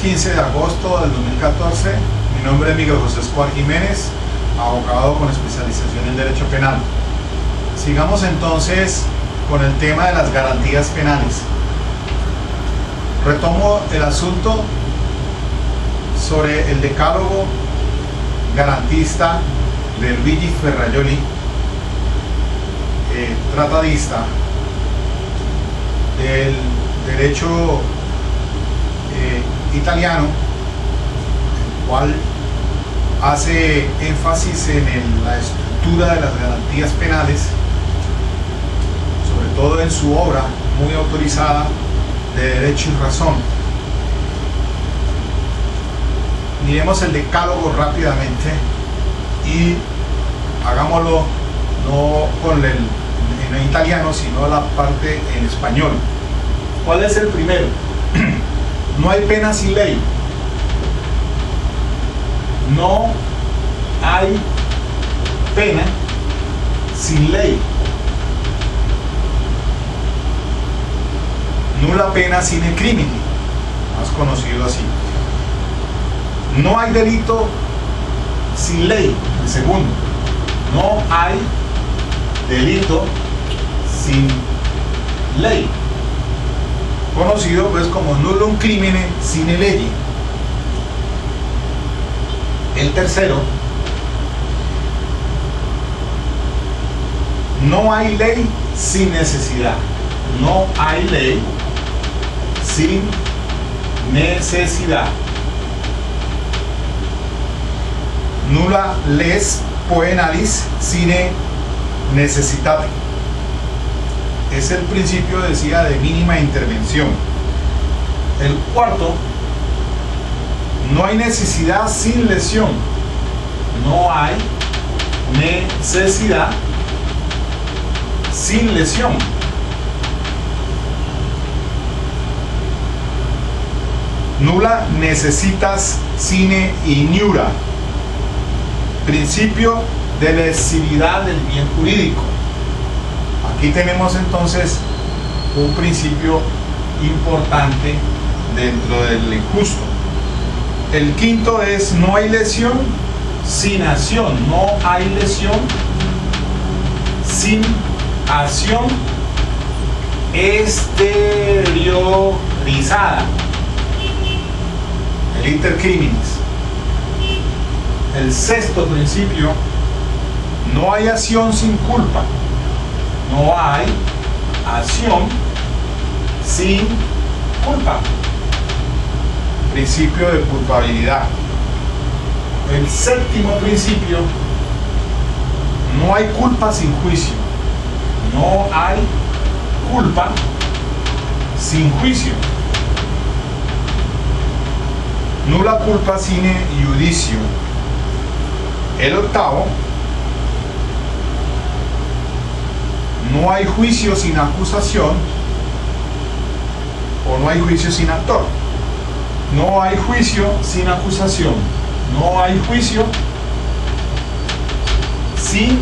15 de agosto del 2014. Mi nombre es Miguel José Escobar Jiménez, abogado con especialización en Derecho Penal. Sigamos entonces con el tema de las garantías penales. Retomo el asunto sobre el decálogo garantista de Luigi Ferrajoli, tratadista del derecho italiano, el cual hace énfasis en la estructura de las garantías penales, sobre todo en su obra muy autorizada de Derecho y Razón. Miremos el decálogo rápidamente y hagámoslo no con el en italiano, sino la parte en español. ¿Cuál es el primero? No hay pena sin ley. No hay pena sin ley. Nulla pena sine crimini, más conocido así. No hay delito sin ley. El segundo, no hay delito sin ley, conocido pues como nullum crimine sine lege. El tercero, no hay ley sin necesidad. No hay ley sin necesidad. Nulla les poenalis sine necessitate. Es el principio, decía, de mínima intervención. El cuarto, no hay necesidad sin lesión. No hay necesidad sin lesión. Nulla necessitas sine ignura. Principio de lesividad del bien jurídico. Aquí tenemos entonces un principio importante dentro del injusto. El quinto es no hay lesión sin acción. No hay lesión sin acción exteriorizada. El inter criminis. El sexto principio, no hay acción sin culpa. No hay acción sin culpa. Principio de culpabilidad. El séptimo principio, no hay culpa sin juicio. No hay culpa sin juicio. Nulla culpa sine iudicio. El octavo, no hay juicio sin acusación, o no hay juicio sin actor. No hay juicio sin acusación. No hay juicio sin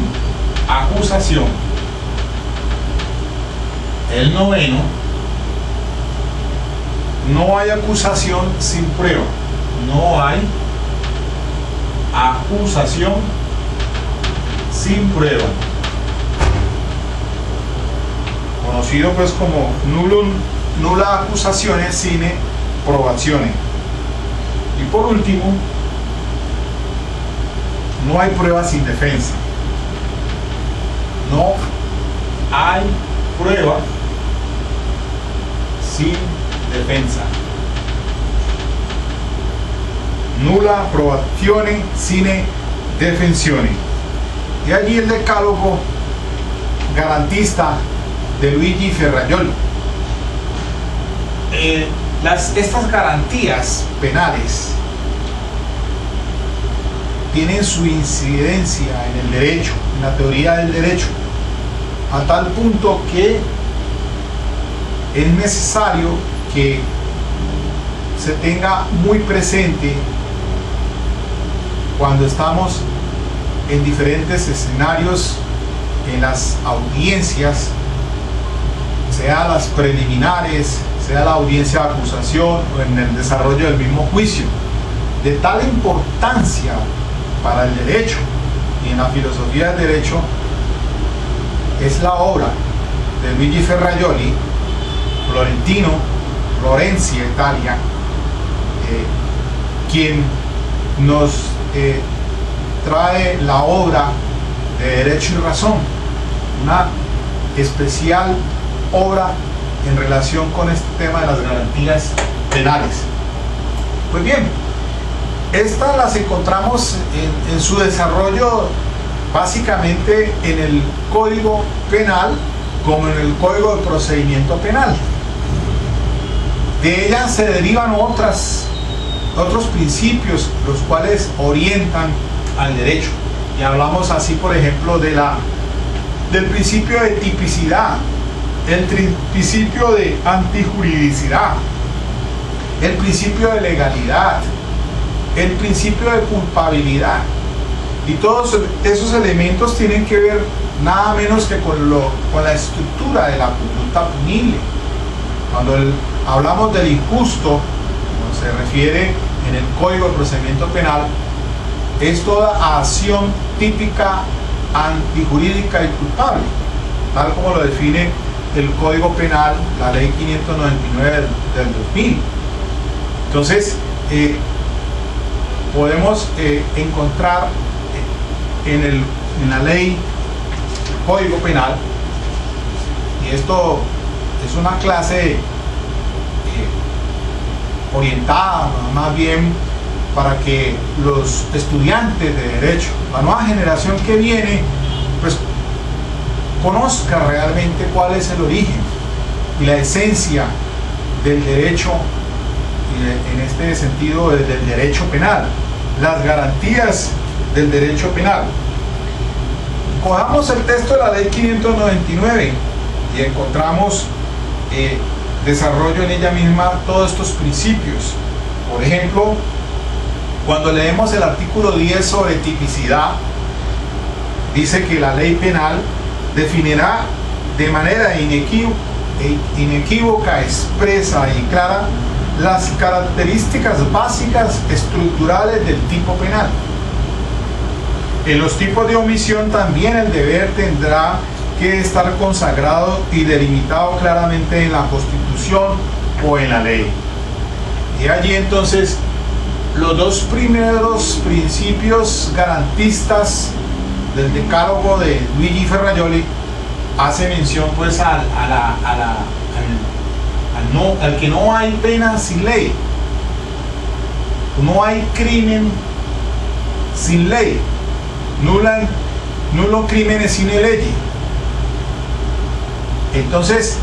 acusación. El noveno, no hay acusación sin prueba. No hay acusación sin prueba, conocido pues como nulla accusazione sine probazione. Y por último, no hay prueba sin defensa. No hay prueba sin defensa. Nulla probazione sine defensione. Y allí el decálogo garantista de Luigi Ferrajoli. Estas garantías penales tienen su incidencia en el derecho, en la teoría del derecho, a tal punto que es necesario que se tenga muy presente cuando estamos en diferentes escenarios, en las audiencias, sea las preliminares, sea la audiencia de acusación o en el desarrollo del mismo juicio. De tal importancia para el derecho y en la filosofía del derecho es la obra de Luigi Ferrajoli, florentino, Florencia, Italia, quien nos trae la obra de Derecho y Razón, una especial obra en relación con este tema de las garantías penales. Pues bien, estas las encontramos en su desarrollo básicamente en el Código Penal como en el Código de Procedimiento Penal. De ellas se derivan otros principios los cuales orientan al derecho, y hablamos así, por ejemplo, del principio de tipicidad, el principio de antijuridicidad, el principio de legalidad, el principio de culpabilidad, y todos esos elementos tienen que ver nada menos que con la estructura de la conducta punible. Cuando hablamos del injusto, como se refiere en el Código de Procedimiento Penal, es toda acción típica antijurídica y culpable, tal como lo define el Código Penal, la Ley 599 del 2000. Entonces, podemos encontrar en la ley Código Penal, y esto es una clase orientada más bien para que los estudiantes de derecho, la nueva generación que viene, pues conozca realmente cuál es el origen y la esencia del derecho, en este sentido del derecho penal, las garantías del derecho penal. Cojamos el texto de la ley 599 y encontramos desarrollo en ella misma todos estos principios. Por ejemplo, cuando leemos el artículo 10 sobre tipicidad, dice que la ley penal definirá de manera inequívoca, expresa y clara las características básicas estructurales del tipo penal. En los tipos de omisión también el deber tendrá que estar consagrado y delimitado claramente en la Constitución o en la ley. Y allí entonces los dos primeros principios garantistas del decálogo de Luigi Ferrajoli hace mención pues al que no hay pena sin ley, no hay crimen sin ley, nulo crímenes sine legi. Entonces,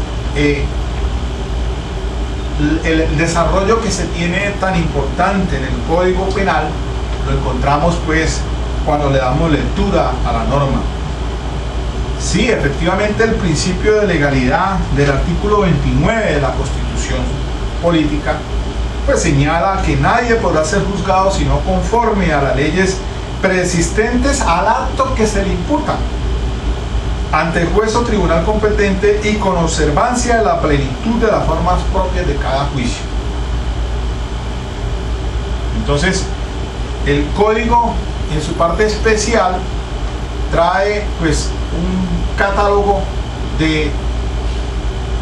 el desarrollo que se tiene tan importante en el Código Penal lo encontramos pues cuando le damos lectura a la norma. Sí, efectivamente el principio de legalidad del artículo 29 de la Constitución Política pues señala que nadie podrá ser juzgado sino conforme a las leyes preexistentes al acto que se le imputa, ante el juez o tribunal competente y con observancia de la plenitud de las formas propias de cada juicio. Entonces, el código en su parte especial trae pues un catálogo de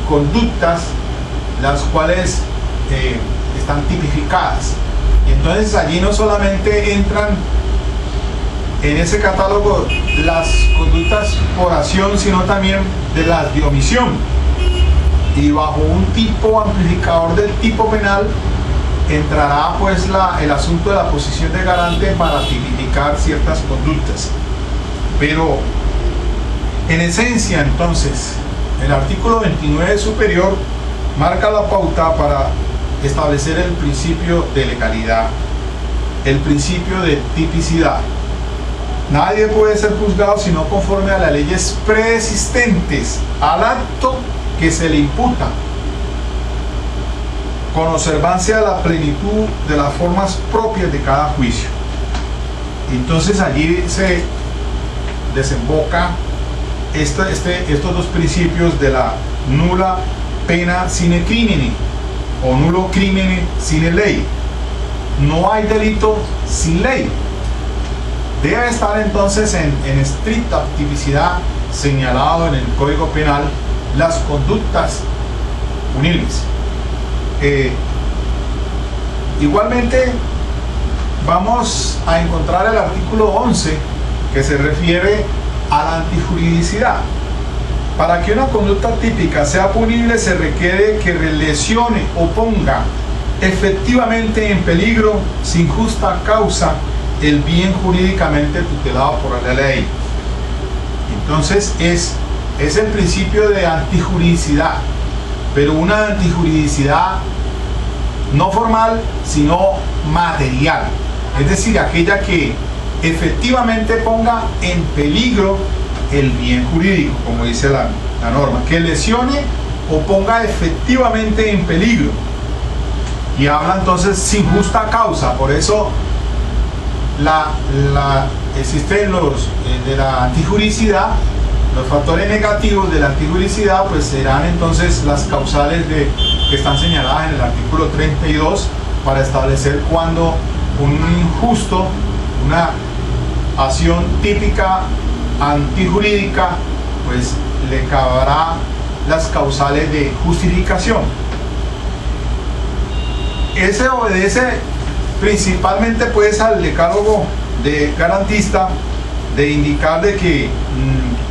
conductas las cuales están tipificadas, y entonces allí no solamente entran en ese catálogo las conductas por acción, sino también de las de omisión, y bajo un tipo amplificador del tipo penal entrará pues el asunto de la posición de garante para tipificar ciertas conductas. Pero en esencia entonces el artículo 29 superior marca la pauta para establecer el principio de legalidad, el principio de tipicidad. Nadie puede ser juzgado sino conforme a las leyes preexistentes al acto que se le imputa, con observancia de la plenitud de las formas propias de cada juicio. Entonces allí se desemboca estos dos principios de la nula pena sine crimine, o nulo crimine sine ley. No hay delito sin ley. Debe estar entonces en estricta tipicidad señalado en el Código Penal las conductas punibles. Igualmente vamos a encontrar el artículo 11 que se refiere a la antijuridicidad. Para que una conducta típica sea punible se requiere que lesione o ponga efectivamente en peligro sin justa causa el bien jurídicamente tutelado por la ley. Entonces es el principio de antijuridicidad, pero una antijuridicidad no formal sino material, es decir, aquella que efectivamente ponga en peligro el bien jurídico, como dice la norma, que lesione o ponga efectivamente en peligro. Y habla entonces sin justa causa. Por eso existen los de la antijuridicidad, los factores negativos de la antijuridicidad, pues serán entonces las causales que están señaladas en el artículo 32 para establecer cuando un injusto, una acción típica antijurídica, pues le caberá las causales de justificación. Ese obedece principalmente pues al decálogo de garantista de indicar de que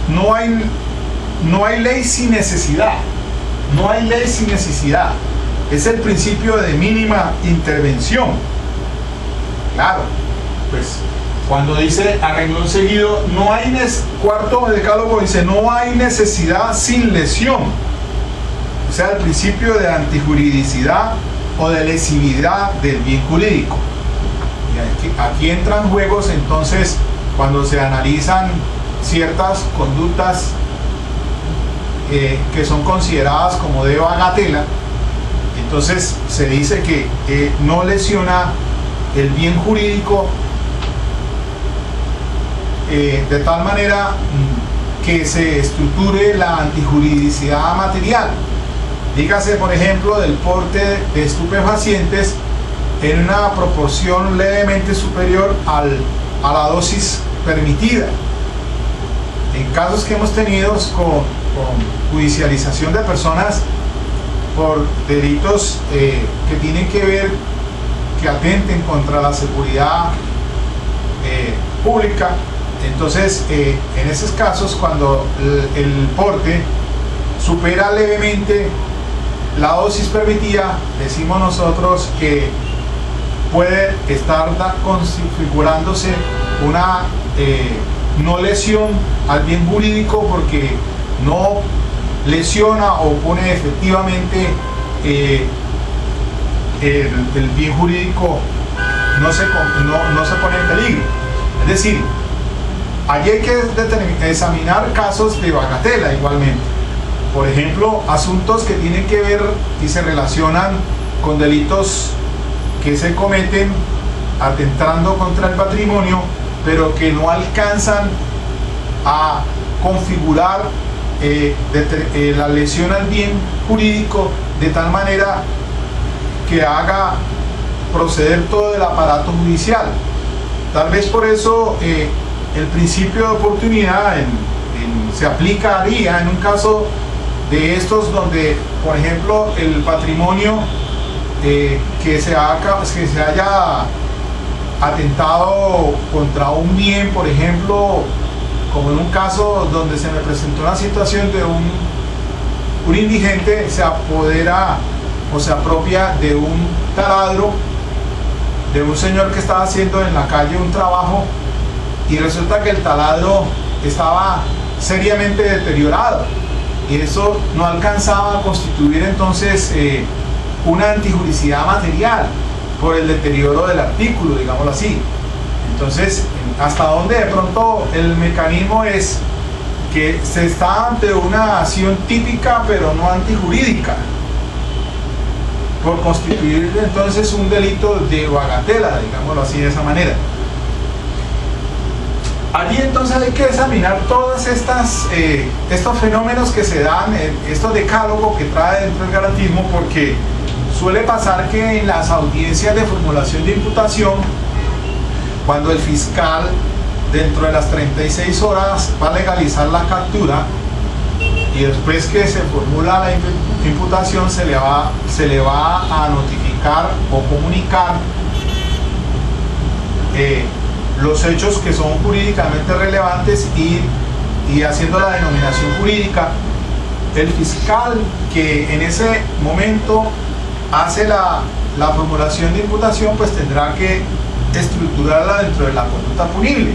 no hay ley sin necesidad. No hay ley sin necesidad. Es el principio de mínima intervención. Claro, pues cuando dice a renglón seguido, cuarto decálogo dice, no hay necesidad sin lesión. O sea, el principio de antijuridicidad o de lesividad del bien jurídico. Y aquí entran juegos entonces cuando se analizan ciertas conductas que son consideradas como de bagatela. Entonces se dice que no lesiona el bien jurídico de tal manera que se estructure la antijuridicidad material. Dígase, por ejemplo, del porte de estupefacientes en una proporción levemente superior a la dosis permitida. En casos que hemos tenido con judicialización de personas por delitos que tienen que ver, que atenten contra la seguridad pública, entonces en esos casos cuando el porte supera levemente la dosis permitida, decimos nosotros que puede estar configurándose una no lesión al bien jurídico, porque no lesiona o pone efectivamente el bien jurídico, no se pone en peligro. Es decir, allí hay que examinar casos de bagatela igualmente. Por ejemplo, asuntos que tienen que ver y se relacionan con delitos que se cometen atentando contra el patrimonio, pero que no alcanzan a configurar la lesión al bien jurídico de tal manera que haga proceder todo el aparato judicial. Tal vez por eso el principio de oportunidad se aplicaría en un caso de estos donde, por ejemplo, el patrimonio que se haya atentado contra un bien, por ejemplo, como en un caso donde se me presentó una situación de un indigente se apodera o se apropia de un taladro de un señor que estaba haciendo en la calle un trabajo, y resulta que el taladro estaba seriamente deteriorado, y eso no alcanzaba a constituir entonces una antijuridicidad material por el deterioro del artículo, digámoslo así. Entonces, hasta donde de pronto el mecanismo es que se está ante una acción típica pero no antijurídica, por constituir entonces un delito de bagatela, digámoslo así, de esa manera. Allí entonces hay que examinar todas estos fenómenos que se dan, estos decálogos que trae dentro del garantismo, porque suele pasar que en las audiencias de formulación de imputación, cuando el fiscal dentro de las 36 horas va a legalizar la captura y después que se formula la imputación se le va a notificar o comunicar los hechos que son jurídicamente relevantes y haciendo la denominación jurídica, el fiscal que en ese momento hace la formulación de imputación pues tendrá que estructurarla dentro de la conducta punible,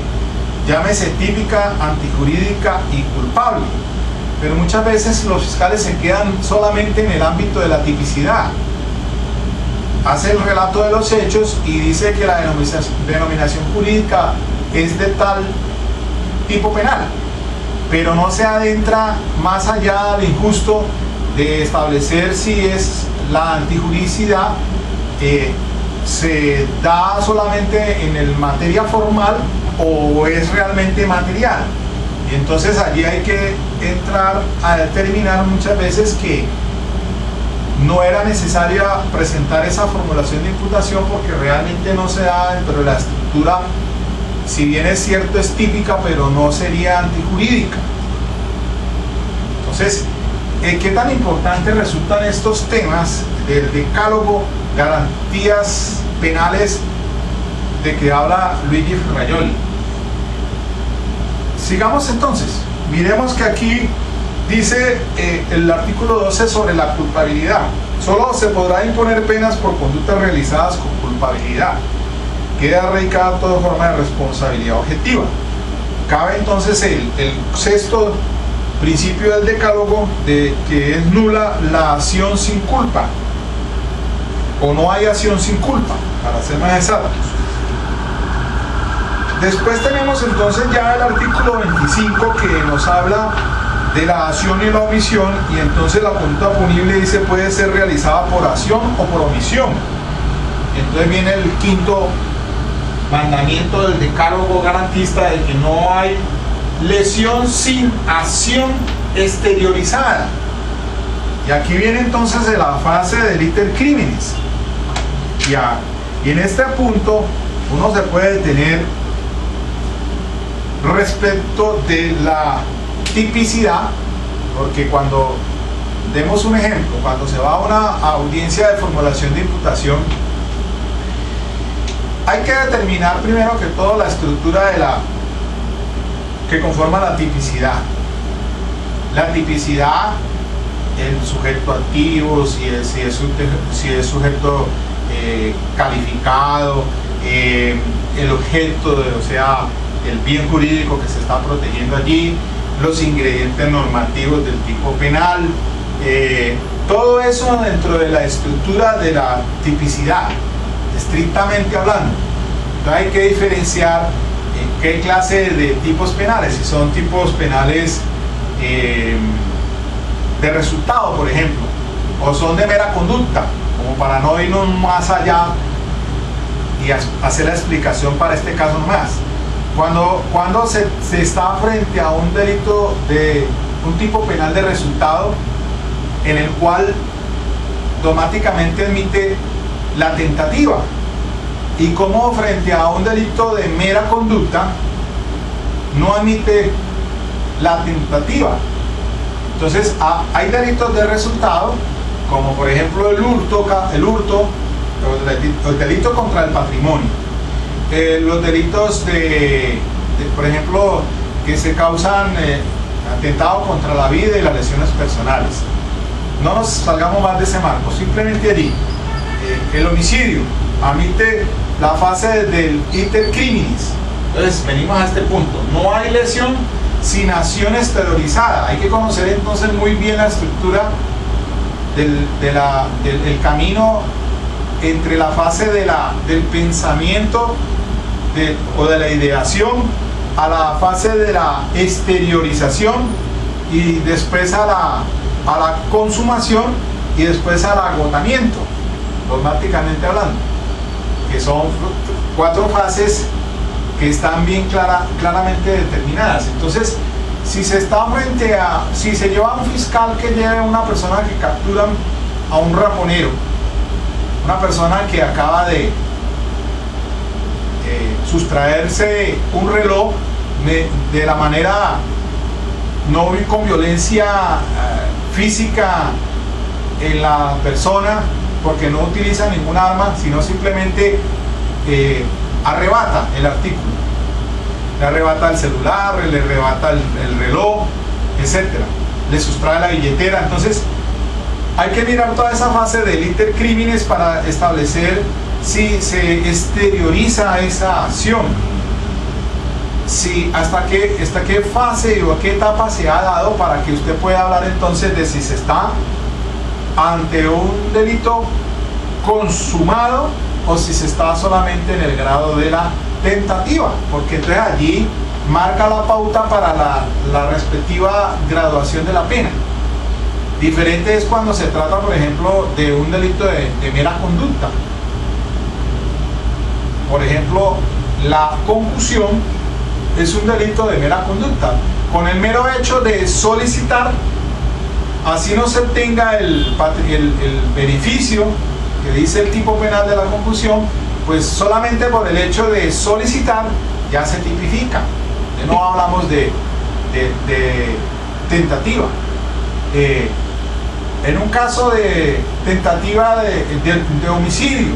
llámese típica, antijurídica y culpable. Pero muchas veces los fiscales se quedan solamente en el ámbito de la tipicidad. Hace el relato de los hechos y dice que la denominación jurídica es de tal tipo penal, pero no se adentra más allá del injusto de establecer si es la antijuridicidad, se da solamente en el materia formal o es realmente material. Y entonces allí hay que entrar a determinar muchas veces que no era necesaria presentar esa formulación de imputación porque realmente no se da dentro de la estructura, si bien es cierto es típica, pero no sería antijurídica. Entonces, ¿qué tan importantes resultan estos temas del decálogo, garantías penales de que habla Luigi Ferrajoli? Sigamos entonces, miremos que aquí dice el artículo 12 sobre la culpabilidad. Solo se podrá imponer penas por conductas realizadas con culpabilidad. Queda erradicada toda forma de responsabilidad objetiva. Cabe entonces el sexto principio del decálogo de que es nula la acción sin culpa, o no hay acción sin culpa, para ser más exactos. Después tenemos entonces ya el artículo 25 que nos habla de la acción y la omisión, y entonces la conducta punible dice puede ser realizada por acción o por omisión. Entonces viene el quinto mandamiento del decálogo garantista de que no hay lesión sin acción exteriorizada. Y aquí viene entonces de la fase de iter criminis. Y en este punto uno se puede detener respecto de la tipicidad, porque cuando, demos un ejemplo, cuando se va a una audiencia de formulación de imputación, hay que determinar primero que todo la estructura que conforma la tipicidad. La tipicidad, el sujeto activo, si es sujeto calificado, el objeto, o sea, el bien jurídico que se está protegiendo allí, los ingredientes normativos del tipo penal, todo eso dentro de la estructura de la tipicidad, estrictamente hablando. Entonces hay que diferenciar qué clase de tipos penales, si son tipos penales de resultado, por ejemplo, o son de mera conducta, como para no irnos más allá y hacer la explicación para este caso más. Cuando se está frente a un delito de un tipo penal de resultado en el cual automáticamente admite la tentativa, y como frente a un delito de mera conducta no admite la tentativa. Entonces hay delitos de resultado, como por ejemplo el hurto o el delito contra el patrimonio, los delitos por ejemplo, que se causan atentado contra la vida y las lesiones personales. No nos salgamos más de ese marco, simplemente allí. El homicidio admite la fase del iter criminis. Entonces venimos a este punto, no hay lesión sin acción exteriorizada. Hay que conocer entonces muy bien la estructura del camino entre la fase del pensamiento o de la ideación a la fase de la exteriorización, y después a la consumación, y después al agotamiento, dogmáticamente hablando, que son 4 fases que están bien claramente determinadas. Entonces, si se lleva a un fiscal que lleve a una persona que capturan a un raponero una persona que acaba de sustraerse un reloj de la manera no con violencia física en la persona, porque no utiliza ningún arma, sino simplemente arrebata el artículo, le arrebata el celular, le arrebata el reloj, etcétera, le sustrae la billetera. Entonces hay que mirar toda esa fase del intercrímenes para establecer si se exterioriza esa acción, si hasta qué fase o a qué etapa se ha dado, para que usted pueda hablar entonces de si se está ante un delito consumado o si se está solamente en el grado de la tentativa, porque entonces allí marca la pauta para la respectiva graduación de la pena. Diferente es cuando se trata, por ejemplo, de un delito de mera conducta. Por ejemplo, la concusión es un delito de mera conducta. Con el mero hecho de solicitar, así no se obtenga el beneficio que dice el tipo penal de la concusión, pues solamente por el hecho de solicitar ya se tipifica. No hablamos de tentativa. En un caso de tentativa de homicidio,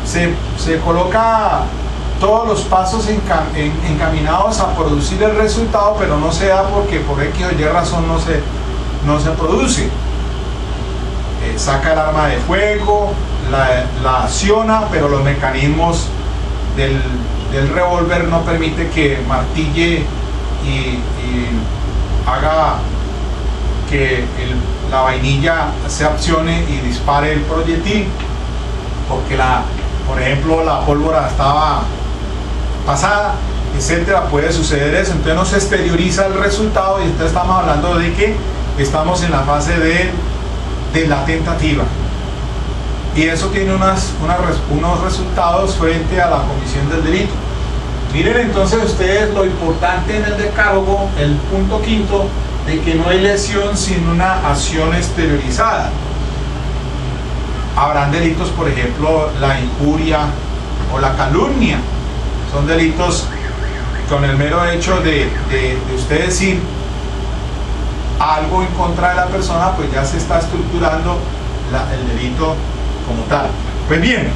se coloca todos los pasos encaminados a producir el resultado, pero no se da porque por X o Y razón no se produce. Saca el arma de fuego, la acciona, pero los mecanismos del revólver no permite que martille y haga que la vainilla se accione y dispare el proyectil, porque por ejemplo la pólvora estaba pasada, etcétera. Puede suceder eso, entonces no se exterioriza el resultado, y entonces estamos hablando de que estamos en la fase de la tentativa, y eso tiene unos resultados frente a la comisión del delito. Miren entonces ustedes lo importante en el decálogo, el punto quinto, de que no hay lesión sin una acción exteriorizada. Habrán delitos, por ejemplo, la injuria o la calumnia. Son delitos con el mero hecho de usted decir algo en contra de la persona, pues ya se está estructurando el delito como tal. Pues bien,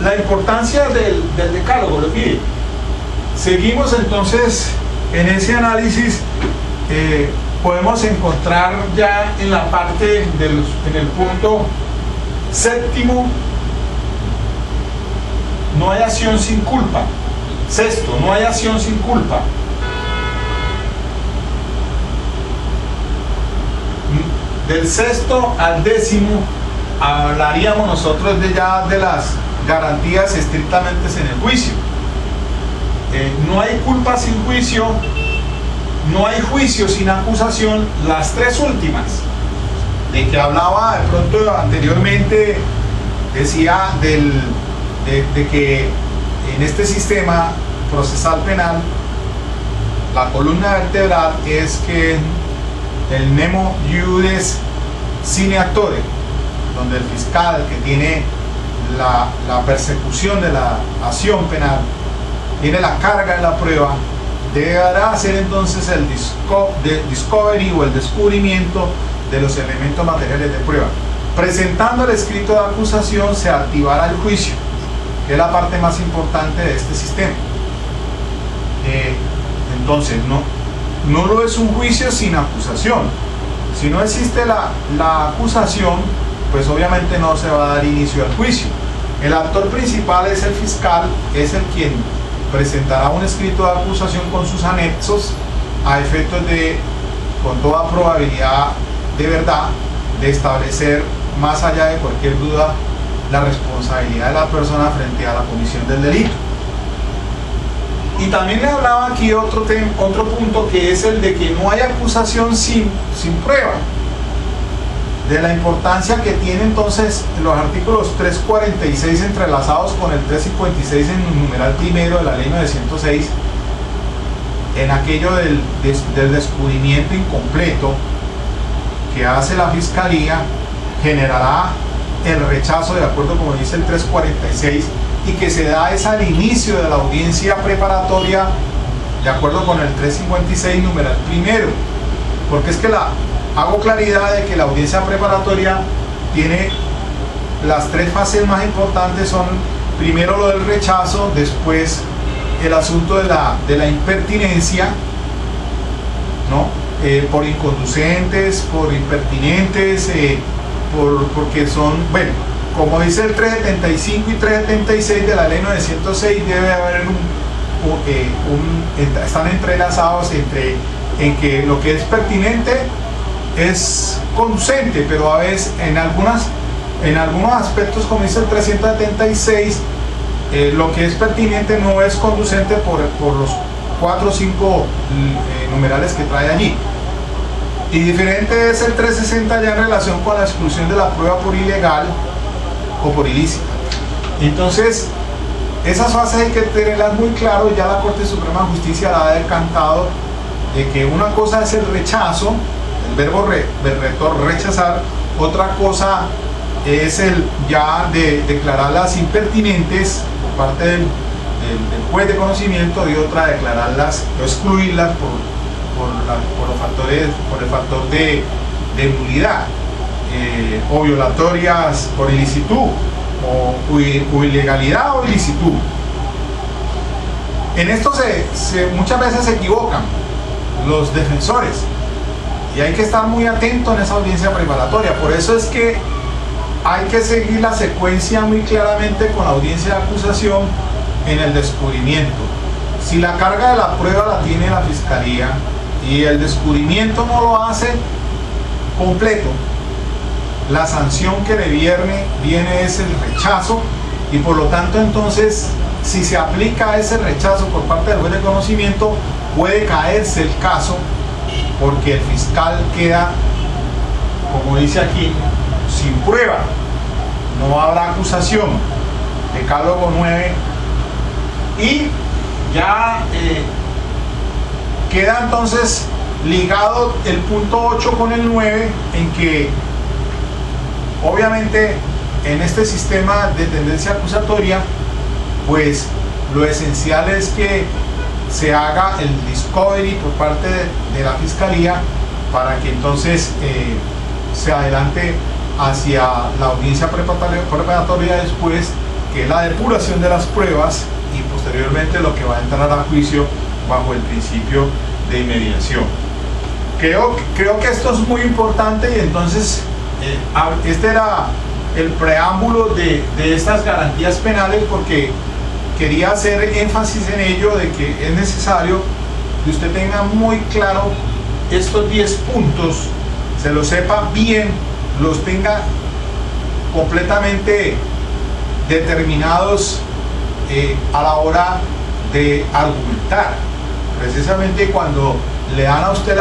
la importancia del decálogo, mire, seguimos entonces en ese análisis. Podemos encontrar ya en la parte en el punto séptimo, no hay acción sin culpa. Sexto, no hay acción sin culpa. Del sexto al décimo hablaríamos nosotros ya de las garantías estrictamente en el juicio. No hay culpa sin juicio, no hay juicio sin acusación. Las tres últimas, de que hablaba de pronto anteriormente, decía de que en este sistema procesal penal la columna vertebral es que el nemo iudice sine actore, donde el fiscal que tiene la persecución de la acción penal, tiene la carga de la prueba, deberá hacer entonces el discovery o el descubrimiento de los elementos materiales de prueba. Presentando el escrito de acusación se activará el juicio, que es la parte más importante de este sistema. Entonces no lo es un juicio sin acusación. Si no existe la acusación, pues obviamente no se va a dar inicio al juicio. El actor principal es el fiscal, es el quien presentará un escrito de acusación con sus anexos a efectos de, con toda probabilidad de verdad, de establecer más allá de cualquier duda la responsabilidad de la persona frente a la comisión del delito. Y también le hablaba aquí otro punto, que es el de que no hay acusación sin prueba, de la importancia que tiene entonces los artículos 346 entrelazados con el 356 en el numeral primero de la ley 906, en aquello del descubrimiento incompleto que hace la fiscalía, generará el rechazo de acuerdo como dice el 346 y que se da es al inicio de la audiencia preparatoria de acuerdo con el 356 numeral primero, porque es que hago claridad de que la audiencia preparatoria tiene las tres fases más importantes, son primero lo del rechazo, después el asunto de la impertinencia, ¿no? Por inconducentes, por impertinentes, porque son, bueno, como dice el 375 y 376 de la ley 906, debe haber están entrelazados en que lo que es pertinente es conducente, pero a veces en algunos aspectos, como dice el 376, lo que es pertinente no es conducente por los 4 o 5 numerales que trae allí. Y diferente es el 360 ya en relación con la exclusión de la prueba por ilegal o por ilícita. Entonces, esas fases hay que tenerlas muy claro. Ya la Corte Suprema de Justicia la ha decantado de que una cosa es el rechazo, el verbo rechazar, otra cosa es el ya de declararlas impertinentes por parte del juez de conocimiento y otra declararlas o excluirlas por el factor de nulidad o violatorias por ilicitud o ilegalidad o ilicitud. En esto muchas veces se equivocan los defensores y hay que estar muy atento en esa audiencia preparatoria. Por eso es que hay que seguir la secuencia muy claramente con la audiencia de acusación en el descubrimiento. Si la carga de la prueba la tiene la fiscalía y el descubrimiento no lo hace completo, la sanción que le viene es el rechazo, y por lo tanto entonces si se aplica ese rechazo por parte del juez de conocimiento puede caerse el caso, porque el fiscal queda, como dice aquí, sin prueba, no habrá acusación, decálogo 9, y ya queda entonces ligado el punto 8 con el 9, en que obviamente en este sistema de tendencia acusatoria, pues lo esencial es que se haga el discovery por parte de la fiscalía para que entonces se adelante hacia la audiencia preparatoria después, que es la depuración de las pruebas y posteriormente lo que va a entrar a juicio bajo el principio de inmediación. Creo que esto es muy importante, y entonces este era el preámbulo de estas garantías penales, porque quería hacer énfasis en ello, de que es necesario que usted tenga muy claro estos 10 puntos, se los sepa bien, los tenga completamente determinados a la hora de argumentar. Precisamente cuando le dan a usted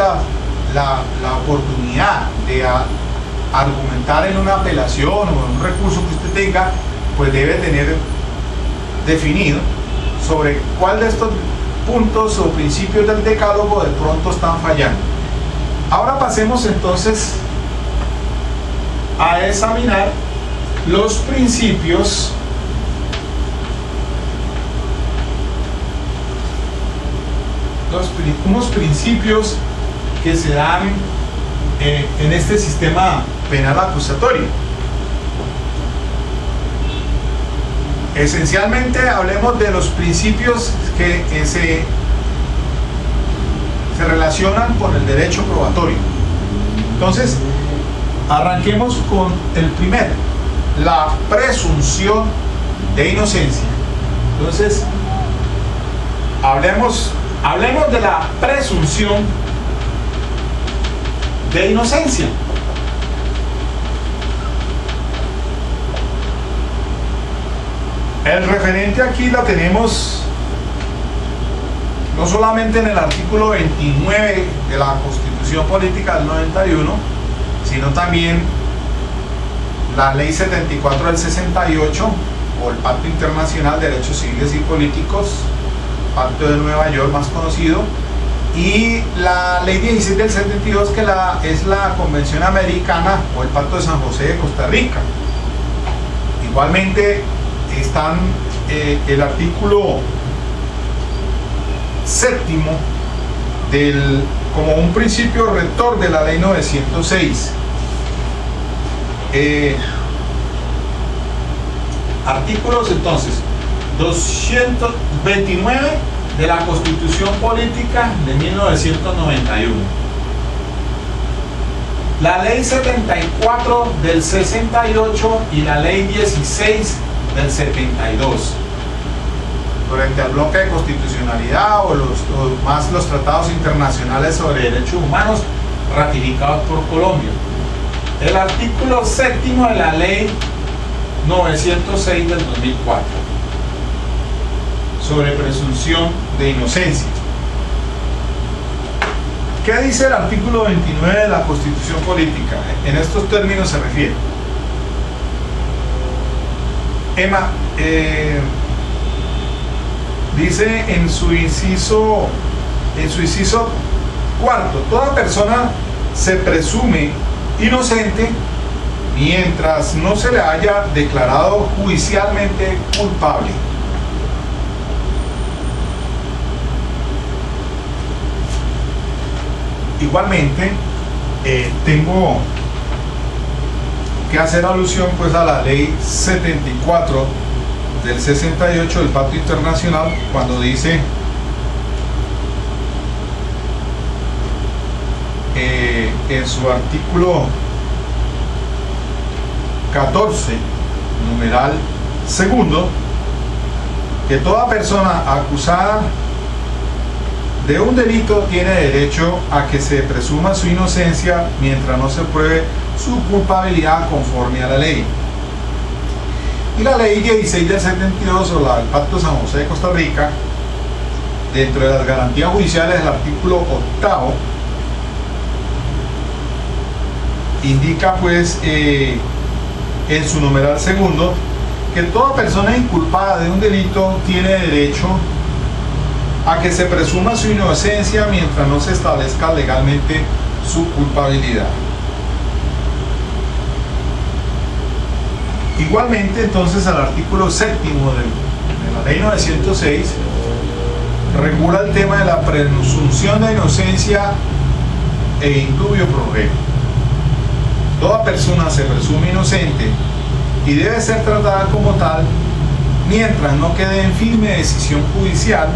la oportunidad de argumentar en una apelación o en un recurso que usted tenga, pues debe tener definido sobre cuál de estos puntos o principios del decálogo de pronto están fallando. Ahora pasemos entonces a examinar los principios unos principios que se dan en este sistema penal acusatorio. Esencialmente hablemos de los principios que se relacionan con el derecho probatorio. Entonces, arranquemos con el primero, la presunción de inocencia. Entonces, hablemos de la presunción de inocencia. El referente aquí la tenemos no solamente en el artículo 29 de la Constitución Política del 91, sino también la Ley 74 del 68, o el Pacto Internacional de Derechos Civiles y Políticos, Pacto de Nueva York más conocido, y la Ley 16 del 72, que es la Convención Americana o el Pacto de San José de Costa Rica. Igualmente están el artículo séptimo como un principio rector de la ley 906. Artículos entonces 229 de la Constitución Política de 1991, la ley 74 del 68 y la ley 16 del 72. Frente al bloque de constitucionalidad o más los tratados internacionales sobre derechos humanos ratificados por Colombia. El artículo séptimo de la ley 906 del 2004 sobre presunción de inocencia. ¿Qué dice el artículo 29 de la Constitución Política? En estos términos se refiere. Emma, dice en su inciso cuarto, toda persona se presume inocente mientras no se le haya declarado judicialmente culpable. Igualmente, tengo que hacer alusión pues a la ley 74 del 68 del Pacto Internacional, cuando dice en su artículo 14, numeral segundo, que toda persona acusada de un delito tiene derecho a que se presuma su inocencia mientras no se pruebe su culpabilidad conforme a la ley. Y la ley 16 del 72 o la del Pacto de San José de Costa Rica, dentro de las garantías judiciales del artículo 8º, indica pues en su numeral segundo que toda persona inculpada de un delito tiene derecho a que se presuma su inocencia mientras no se establezca legalmente su culpabilidad. Igualmente, entonces, el artículo séptimo de la ley 906 regula el tema de la presunción de inocencia e indubio pro reo. Toda persona se presume inocente y debe ser tratada como tal mientras no quede en firme decisión judicial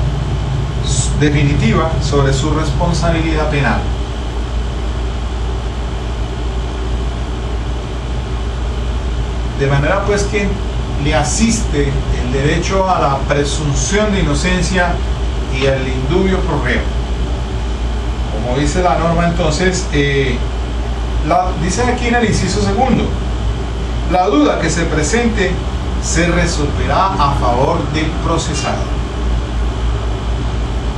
definitiva sobre su responsabilidad penal. De manera pues que le asiste el derecho a la presunción de inocencia y el indubio pro reo. Como dice la norma, entonces, dice aquí en el inciso segundo, la duda que se presente se resolverá a favor del procesado.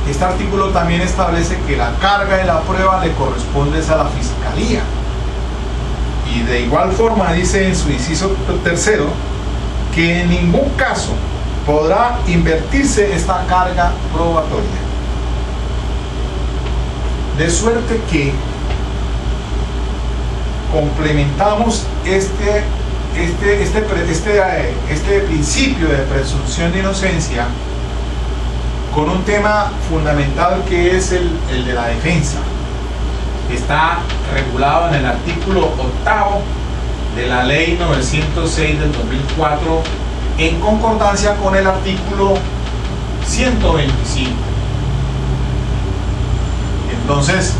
Este artículo también establece que la carga de la prueba le corresponde a la Fiscalía. Y de igual forma dice en su inciso tercero que en ningún caso podrá invertirse esta carga probatoria. De suerte que complementamos este principio de presunción de inocencia con un tema fundamental que es el de la defensa. Está regulado en el artículo 8º de la ley 906 del 2004 en concordancia con el artículo 125. Entonces,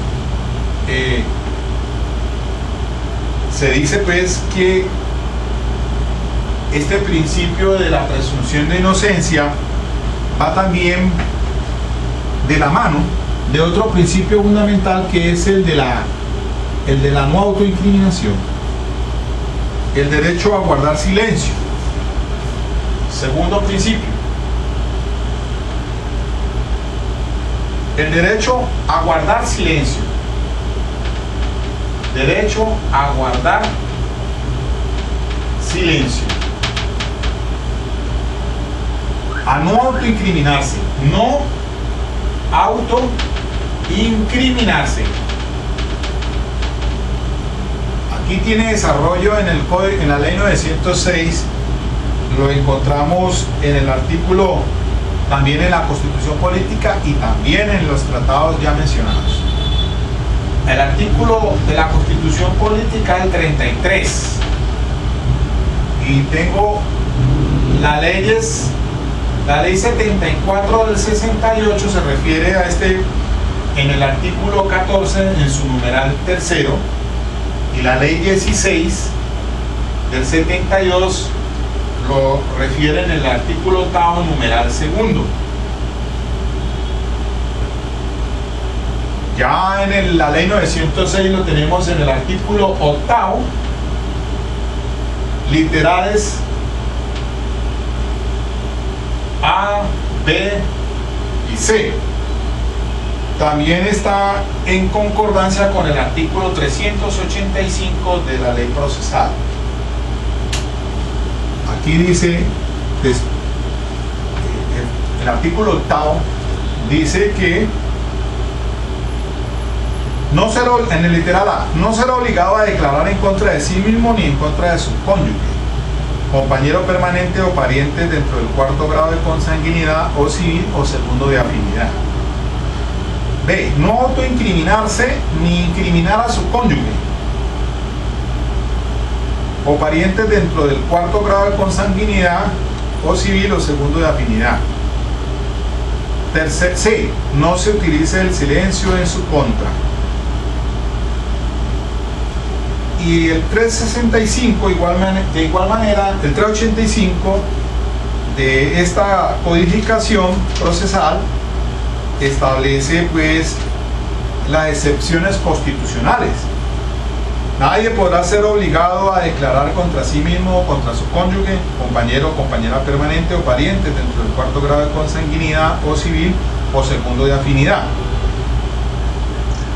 se dice pues que este principio de la presunción de inocencia va también de la mano de otro principio fundamental, que es el de la no autoincriminación, el derecho a guardar silencio. Segundo principio, el derecho a guardar silencio, derecho a guardar silencio, a no autoincriminarse, no autoincriminarse. Aquí tiene desarrollo en la ley 906 lo encontramos en el artículo, también en la Constitución Política y también en los tratados ya mencionados. El artículo de la Constitución Política es el 33 y tengo la ley 74 del 68 se refiere a en el artículo 14 en su numeral tercero, y la ley 16 del 72 lo refiere en el artículo octavo numeral segundo. Ya en la ley 906 lo tenemos en el artículo octavo, literales A, B y C. También está en concordancia con el artículo 385 de la ley procesal. Aquí dice, el artículo octavo dice que en el literal A, no será obligado a declarar en contra de sí mismo ni en contra de su cónyuge, compañero permanente o pariente dentro del cuarto grado de consanguinidad o civil o segundo de afinidad. B. No autoincriminarse ni incriminar a su cónyuge o parientes dentro del cuarto grado de consanguinidad o civil o segundo de afinidad. C. No se utilice el silencio en su contra. Y el 365, de igual manera, el 385 de esta codificación procesal establece pues las excepciones constitucionales. Nadie podrá ser obligado a declarar contra sí mismo o contra su cónyuge, compañero o compañera permanente o pariente dentro del cuarto grado de consanguinidad o civil o segundo de afinidad.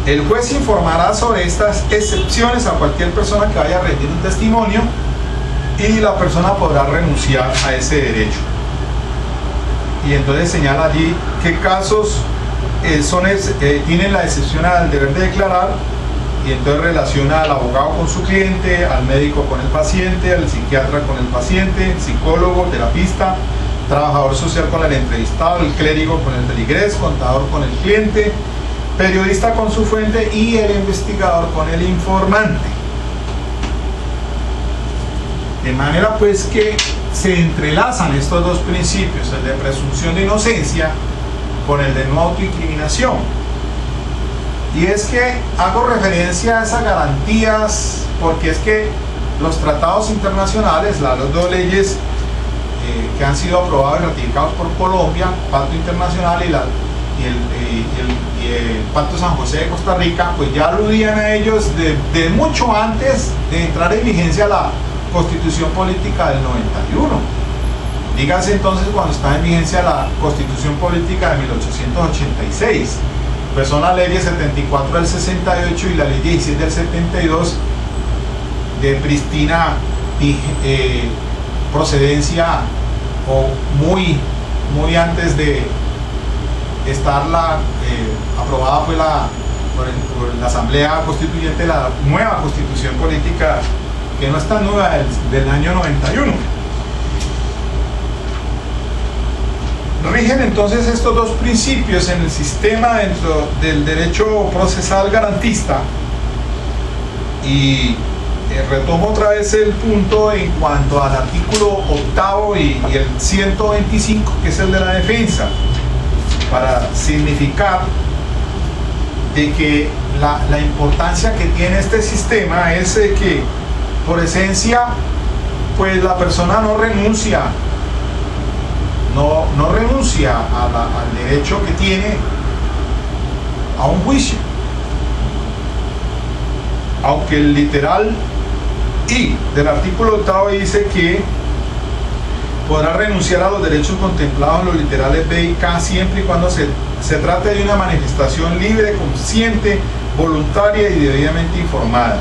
El juez informará sobre estas excepciones a cualquier persona que vaya a rendir un testimonio y la persona podrá renunciar a ese derecho. Y entonces señala allí qué casos tienen la excepción al deber de declarar, y entonces relaciona al abogado con su cliente, al médico con el paciente, al psiquiatra con el paciente, psicólogo, terapista, trabajador social con el entrevistado, el clérigo con el feligrés, contador con el cliente, periodista con su fuente y el investigador con el informante. De manera pues que se entrelazan estos dos principios, el de presunción de inocencia con el de no autoincriminación. Y es que hago referencia a esas garantías porque es que los tratados internacionales, las dos leyes que han sido aprobados y ratificados por Colombia, Pacto Internacional y el Pacto San José de Costa Rica, pues ya aludían a ellos de mucho antes de entrar en vigencia la Constitución Política del 91. Dígase entonces cuando está en vigencia la Constitución Política de 1886. Pues son las leyes 74 del 68 y la ley 16 del 72 de prístina procedencia, o muy antes de estar aprobada por la Asamblea Constituyente, la nueva Constitución Política, que no es tan nueva, del año 91. Rigen entonces estos dos principios en el sistema dentro del derecho procesal garantista. Y retomo otra vez el punto en cuanto al artículo octavo y el 125, que es el de la defensa, para significar de que la importancia que tiene este sistema es que por esencia pues la persona no renuncia al derecho que tiene a un juicio, aunque el literal I del artículo octavo dice que podrá renunciar a los derechos contemplados en los literales B y K siempre y cuando se trate de una manifestación libre, consciente, voluntaria y debidamente informada.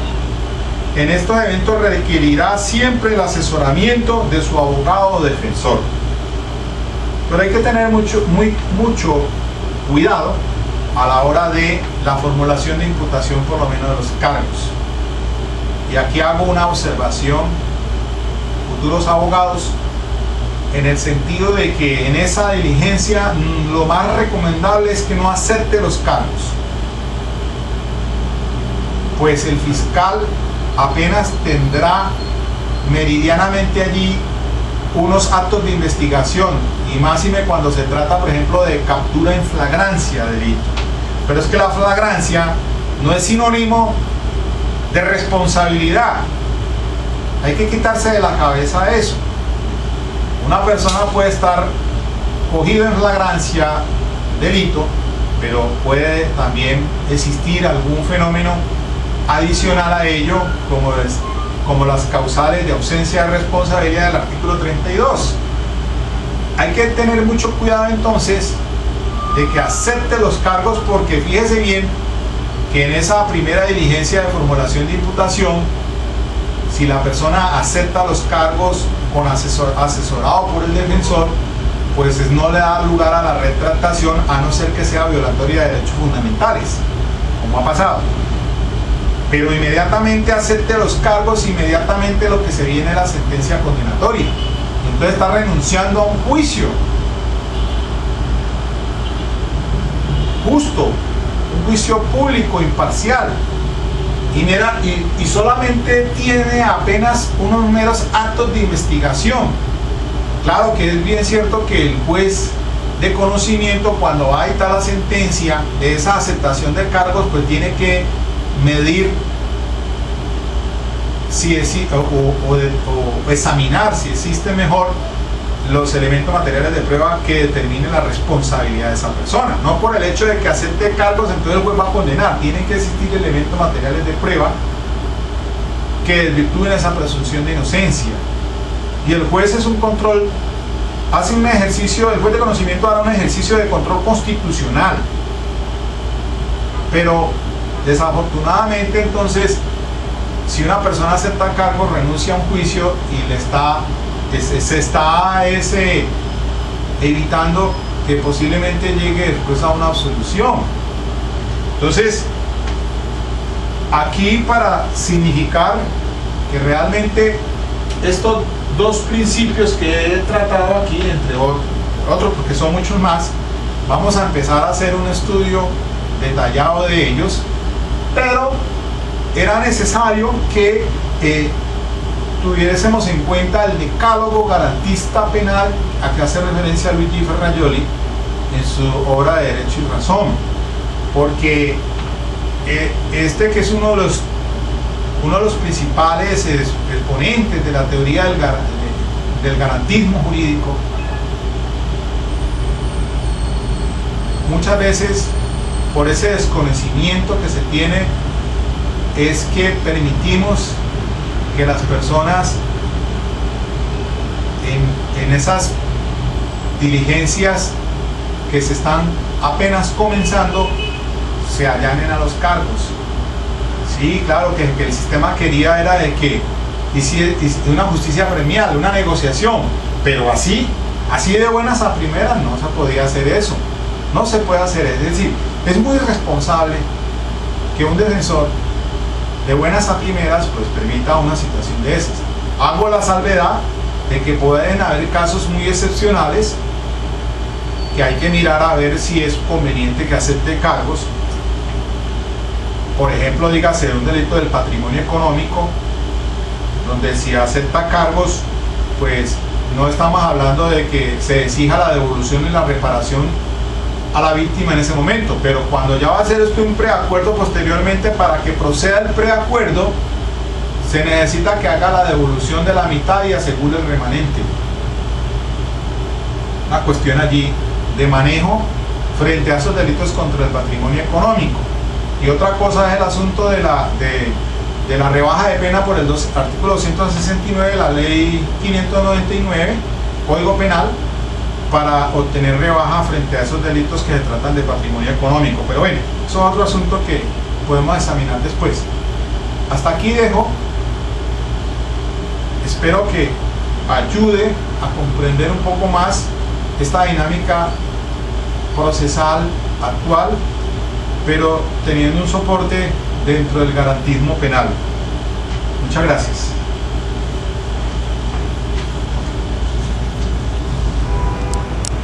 En estos eventos requerirá siempre el asesoramiento de su abogado o defensor. Pero hay que tener mucho cuidado a la hora de la formulación de imputación, por lo menos de los cargos. Y aquí hago una observación: futuros abogados, en el sentido de que en esa diligencia lo más recomendable es que no acepte los cargos, pues el fiscal apenas tendrá meridianamente allí unos actos de investigación, y máxime cuando se trata, por ejemplo, de captura en flagrancia de delito. Pero es que la flagrancia no es sinónimo de responsabilidad. Hay que quitarse de la cabeza eso. Una persona puede estar cogido en flagrancia delito, pero puede también existir algún fenómeno adicional a ello, como las causales de ausencia de responsabilidad del artículo 32. Hay que tener mucho cuidado entonces de que acepte los cargos, porque fíjese bien que en esa primera diligencia de formulación de imputación, si la persona acepta los cargos con asesorado por el defensor, pues no le da lugar a la retractación, a no ser que sea violatoria de derechos fundamentales, como ha pasado. Pero inmediatamente acepte los cargos, inmediatamente lo que se viene es la sentencia condenatoria. Entonces está renunciando a un juicio justo, un juicio público, imparcial, y solamente tiene apenas unos meros actos de investigación. Claro que es bien cierto que el juez de conocimiento, cuando va a dictar la sentencia de esa aceptación de cargos, pues tiene que medir o examinar si existe mejor los elementos materiales de prueba que determinen la responsabilidad de esa persona. No por el hecho de que acepte cargos entonces el juez va a condenar. Tienen que existir elementos materiales de prueba que desvirtúen esa presunción de inocencia. Y el juez es un control, hace un ejercicio, el juez de conocimiento hará un ejercicio de control constitucional. Pero desafortunadamente entonces, si una persona acepta cargos, renuncia a un juicio y se está evitando que posiblemente llegue después a una absolución. Entonces, aquí, para significar que realmente estos dos principios que he tratado aquí, entre otros, porque son muchos más, vamos a empezar a hacer un estudio detallado de ellos, pero era necesario que tuviésemos en cuenta el decálogo garantista penal a que hace referencia Luigi Ferrajoli en su obra de Derecho y Razón, porque que es uno de los principales exponentes de la teoría del garantismo jurídico, muchas veces por ese desconocimiento que se tiene es que permitimos que las personas en esas diligencias que se están apenas comenzando se allanen a los cargos. Sí, claro que el sistema quería era de que hiciera una justicia premial, una negociación, pero así de buenas a primeras no se podía hacer eso, no se puede hacer. Es decir, es muy irresponsable que un defensor de buenas a primeras pues permita una situación de esas. Hago la salvedad de que pueden haber casos muy excepcionales que hay que mirar a ver si es conveniente que acepte cargos. Por ejemplo, dígase un delito del patrimonio económico, donde si acepta cargos, pues no estamos hablando de que se exija la devolución y la reparación a la víctima en ese momento, pero cuando ya va a ser esto un preacuerdo posteriormente, para que proceda el preacuerdo se necesita que haga la devolución de la mitad y asegure el remanente. Una cuestión allí de manejo frente a esos delitos contra el patrimonio económico. Y otra cosa es el asunto de la rebaja de pena por el artículo 269 de la ley 599 Código Penal, para obtener rebaja frente a esos delitos que se tratan de patrimonio económico. Pero bueno, eso es otro asunto que podemos examinar después. Hasta aquí dejo. Espero que ayude a comprender un poco más esta dinámica procesal actual, pero teniendo un soporte dentro del garantismo penal. Muchas gracias.